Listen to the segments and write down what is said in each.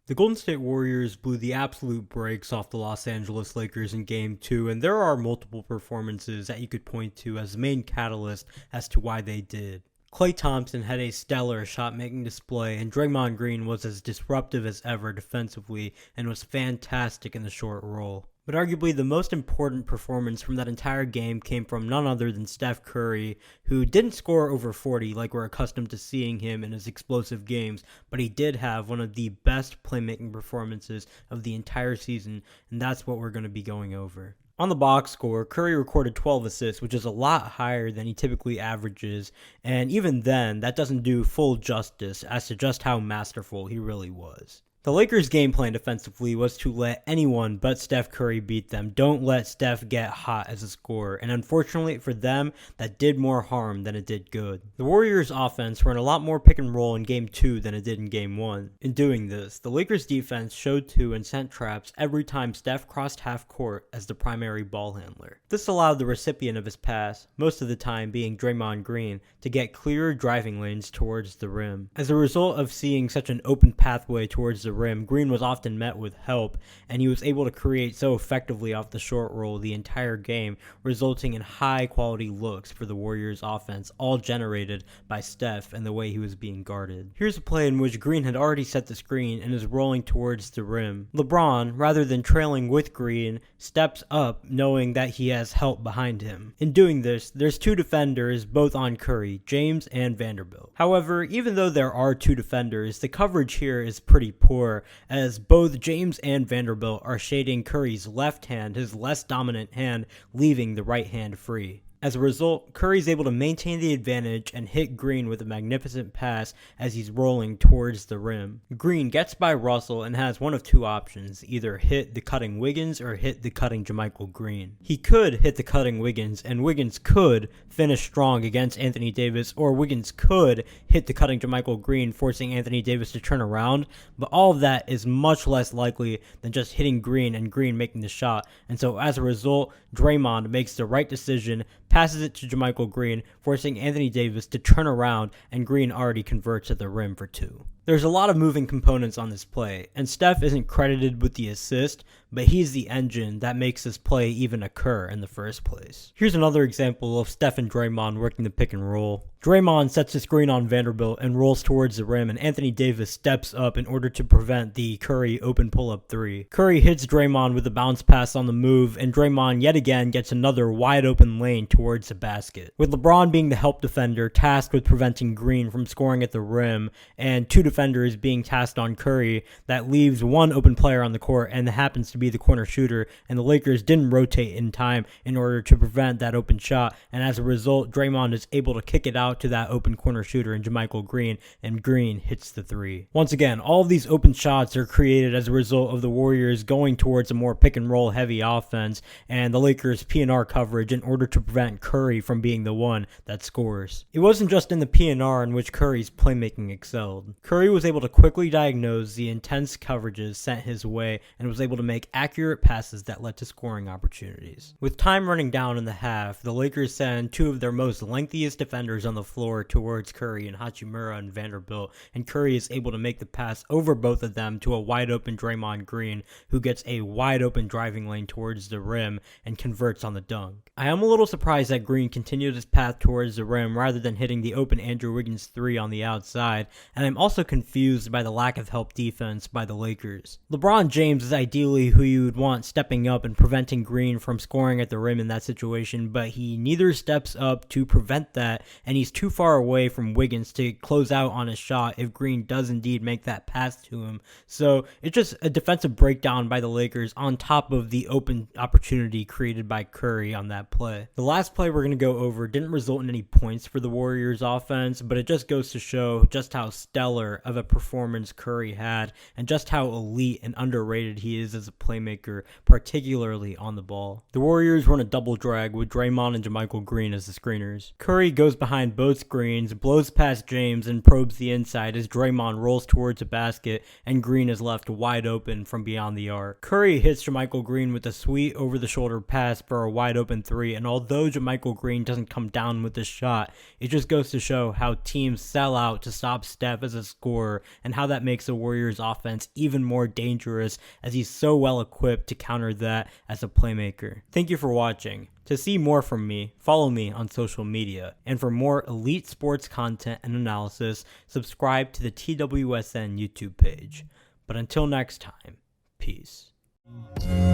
The Golden State Warriors blew the absolute brakes off the Los Angeles Lakers in Game 2, and there are multiple performances that you could point to as the main catalyst as to why they did. Klay Thompson had a stellar shot-making display, and Draymond Green was as disruptive as ever defensively and was fantastic in the short roll. But arguably the most important performance from that entire game came from none other than Steph Curry, who didn't score over 40 like we're accustomed to seeing him in his explosive games, but he did have one of the best playmaking performances of the entire season, and that's what we're going to be going over. On the box score, Curry recorded 12 assists, which is a lot higher than he typically averages, and even then, that doesn't do full justice as to just how masterful he really was. The Lakers' game plan defensively was to let anyone but Steph Curry beat them. Don't let Steph get hot as a scorer, and unfortunately for them, that did more harm than it did good. The Warriors' offense ran a lot more pick and roll in Game 2 than it did in Game 1. In doing this, the Lakers' defense showed to and sent traps every time Steph crossed half court as the primary ball handler. This allowed the recipient of his pass, most of the time being Draymond Green, to get clearer driving lanes towards the rim. As a result of seeing such an open pathway towards the rim, Green was often met with help, and he was able to create so effectively off the short roll the entire game, resulting in high quality looks for the Warriors offense, all generated by Steph and the way he was being guarded. Here's a play in which Green had already set the screen and is rolling towards the rim. LeBron, rather than trailing with Green, steps up knowing that he has help behind him. In doing this, there's two defenders both on Curry, James and Vanderbilt. However, even though there are two defenders, the coverage here is pretty poor, as both James and Vanderbilt are shading Curry's left hand, his less dominant hand, leaving the right hand free. As a result, Curry's able to maintain the advantage and hit Green with a magnificent pass as he's rolling towards the rim. Green gets by Russell and has one of two options, either hit the cutting Wiggins or hit the cutting JaMychal Green. He could hit the cutting Wiggins, and Wiggins could finish strong against Anthony Davis, or Wiggins could hit the cutting JaMychal Green, forcing Anthony Davis to turn around, but all of that is much less likely than just hitting Green and Green making the shot, and so as a result, Draymond makes the right decision, passes it to JaMychal Green, forcing Anthony Davis to turn around, and Green already converts at the rim for two. There's a lot of moving components on this play, and Steph isn't credited with the assist, but he's the engine that makes this play even occur in the first place. Here's another example of Steph and Draymond working the pick and roll. Draymond sets the screen on Vanderbilt and rolls towards the rim, and Anthony Davis steps up in order to prevent the Curry open pull-up three. Curry hits Draymond with a bounce pass on the move, and Draymond yet again gets another wide open lane towards the basket. With LeBron being the help defender tasked with preventing Green from scoring at the rim, and two defenders being tasked on Curry, that leaves one open player on the court, and that happens to be the corner shooter, and the Lakers didn't rotate in time in order to prevent that open shot, and as a result, Draymond is able to kick it out to that open corner shooter in JaMychal Green, and Green hits the three. Once again, all of these open shots are created as a result of the Warriors going towards a more pick and roll heavy offense, and the Lakers P&R coverage in order to prevent Curry from being the one that scores. It wasn't just in the P&R in which Curry's playmaking excelled. Curry was able to quickly diagnose the intense coverages sent his way and was able to make accurate passes that led to scoring opportunities. With time running down in the half, the Lakers send two of their most lengthiest defenders on the floor towards Curry and Hachimura and Vanderbilt, and Curry is able to make the pass over both of them to a wide open Draymond Green, who gets a wide open driving lane towards the rim and converts on the dunk. I am a little surprised that Green continued his path towards the rim rather than hitting the open Andrew Wiggins three on the outside, and I'm also confused by the lack of help defense by the Lakers. LeBron James is ideally who you would want stepping up and preventing Green from scoring at the rim in that situation, but he neither steps up to prevent that, and he's too far away from Wiggins to close out on a shot if Green does indeed make that pass to him. So it's just a defensive breakdown by the Lakers on top of the open opportunity created by Curry on that play. The last play we're going to go over didn't result in any points for the Warriors offense, but it just goes to show just how stellar of a performance Curry had and just how elite and underrated he is as a playmaker, particularly on the ball. The Warriors run a double drag with Draymond and JaMychal Green as the screeners. Curry goes behind both screens, blows past James, and probes the inside as Draymond rolls towards the basket and Green is left wide open from beyond the arc. Curry hits JaMychal Green with a sweet over-the-shoulder pass for a wide open three, and although JaMychal Green doesn't come down with the shot, it just goes to show how teams sell out to stop Steph as a scorer scorer, and how that makes the Warriors offense even more dangerous as he's so well equipped to counter that as a playmaker. Thank you for watching. To see more from me, follow me on social media. And for more elite sports content and analysis, subscribe to the TWSN YouTube page. But until next time, peace.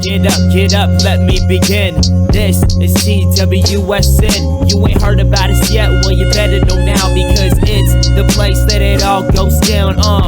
Get up, let me begin. This is TWSN. You ain't heard about us yet, well you better know now, because it's the place that it all goes down.